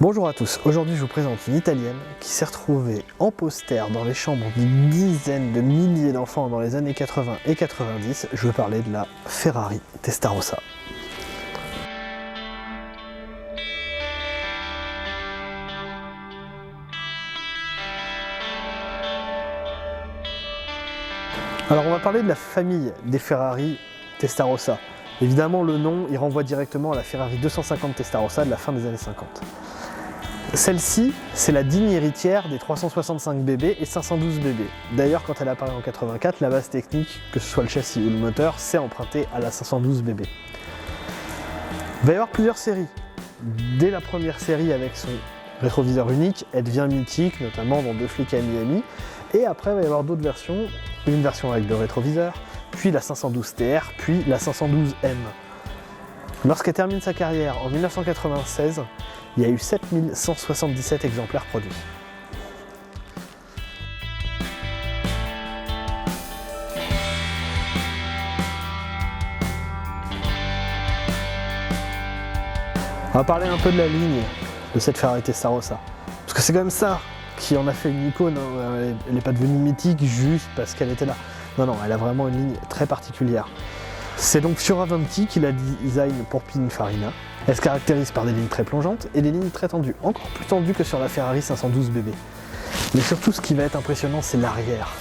Bonjour à tous, aujourd'hui je vous présente une italienne qui s'est retrouvée en poster dans les chambres d'une dizaine de milliers d'enfants dans les années 80 et 90. Je veux parler de la Ferrari Testarossa. Alors on va parler de la famille des Ferrari Testarossa. Évidemment le nom il renvoie directement à la Ferrari 250 Testarossa de la fin des années 50. Celle-ci, c'est la digne héritière des 365 BB et 512 BB. D'ailleurs, quand elle apparaît en 84, la base technique, que ce soit le châssis ou le moteur, s'est emprunté à la 512 BB. Il va y avoir plusieurs séries. Dès la première série avec son rétroviseur unique, elle devient mythique, notamment dans 2 flics à Miami. Et après, il va y avoir d'autres versions. Une version avec 2 rétroviseurs, puis la 512 TR, puis la 512M. Lorsqu'elle termine sa carrière en 1996, il y a eu 7177 exemplaires produits. On va parler un peu de la ligne de cette Ferrari Testarossa. Parce que c'est quand même ça qui en a fait une icône. Elle n'est pas devenue mythique juste parce qu'elle était là. Non, elle a vraiment une ligne très particulière. C'est donc Fioravanti qui la design pour Pininfarina. Elle se caractérise par des lignes très plongeantes et des lignes très tendues, encore plus tendues que sur la Ferrari 512 BB. Mais surtout, ce qui va être impressionnant, c'est l'arrière.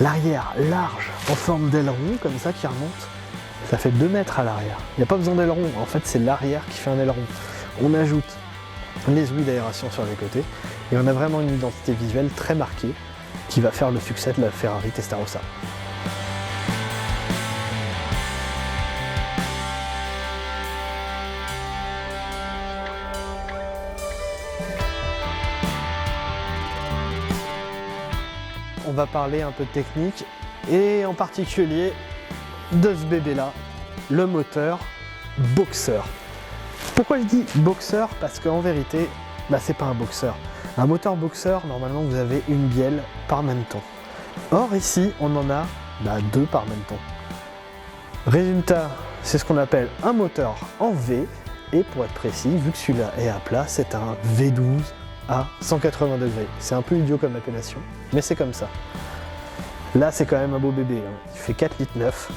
L'arrière large, en forme d'aileron, comme ça, qui remonte. Ça fait 2 mètres à l'arrière. Il n'y a pas besoin d'aileron, en fait, c'est l'arrière qui fait un aileron. On ajoute les ouïes d'aération sur les côtés et on a vraiment une identité visuelle très marquée qui va faire le succès de la Ferrari Testarossa. On va parler un peu de technique et en particulier de ce bébé là, le moteur Boxer. Pourquoi je dis Boxer? Parce qu'en vérité, c'est pas un Boxer. Un moteur Boxer, normalement vous avez une bielle par menton. Or ici, on en a 2 par menton. Résultat, c'est ce qu'on appelle un moteur en V et pour être précis, vu que celui-là est à plat, c'est un V12 à 180 degrés. C'est un peu idiot comme appellation, mais c'est comme ça. Là, c'est quand même un beau bébé. Il fait 4,9 litres.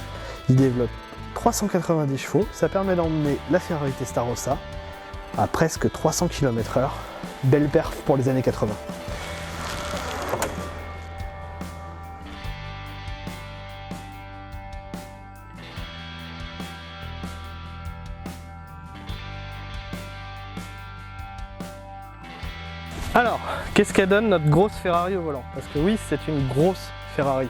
Il développe 390 chevaux. Ça permet d'emmener la Ferrari Testarossa à presque 300 km/h. Belle perf pour les années 80. Alors, qu'est-ce qu'elle donne notre grosse Ferrari au volant? Parce que oui, c'est une grosse Ferrari.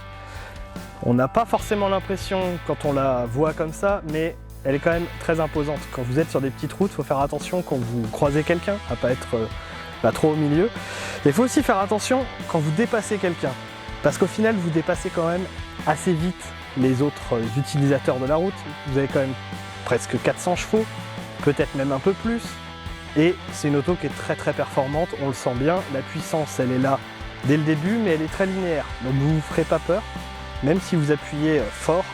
On n'a pas forcément l'impression quand on la voit comme ça, mais elle est quand même très imposante. Quand vous êtes sur des petites routes, il faut faire attention quand vous croisez quelqu'un, à ne pas être trop au milieu. Il faut aussi faire attention quand vous dépassez quelqu'un, parce qu'au final, vous dépassez quand même assez vite les autres utilisateurs de la route. Vous avez quand même presque 400 chevaux, peut-être même un peu plus. Et c'est une auto qui est très performante, on le sent bien. La puissance, elle est là dès le début, mais elle est très linéaire. Donc vous ne vous ferez pas peur, même si vous appuyez fort.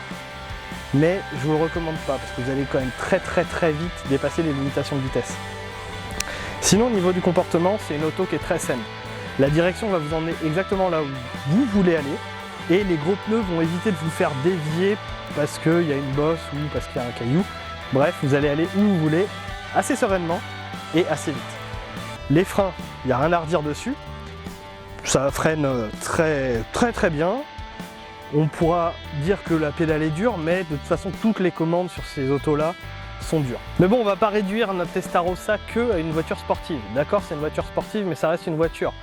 Mais je ne vous le recommande pas, parce que vous allez quand même très vite dépasser les limitations de vitesse. Sinon, au niveau du comportement, c'est une auto qui est très saine. La direction va vous emmener exactement là où vous voulez aller. Et les gros pneus vont éviter de vous faire dévier parce qu'il y a une bosse ou parce qu'il y a un caillou. Bref, vous allez aller où vous voulez, assez sereinement et assez vite. Les freins, il n'y a rien à redire dessus. Ça freine très bien. On pourra dire que la pédale est dure, mais de toute façon, toutes les commandes sur ces autos-là sont dures. Mais bon, on ne va pas réduire notre Testarossa que à une voiture sportive. D'accord, c'est une voiture sportive, mais ça reste une voiture.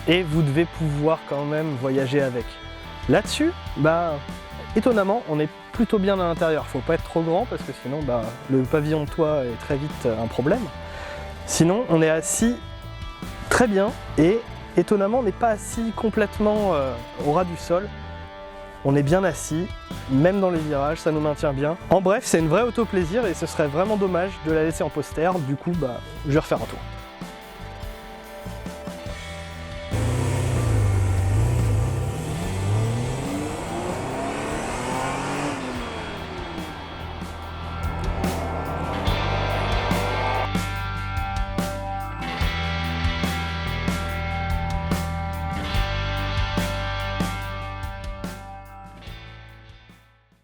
Et vous devez pouvoir quand même voyager avec. Là-dessus, étonnamment, on est plutôt bien à l'intérieur. Il ne faut pas être trop grand, parce que sinon, le pavillon de toit est très vite un problème. Sinon, on est assis très bien et étonnamment, on n'est pas assis complètement au ras du sol. On est bien assis, même dans les virages, ça nous maintient bien. En bref, c'est une vraie auto plaisir et ce serait vraiment dommage de la laisser en poster. Du coup, je vais refaire un tour.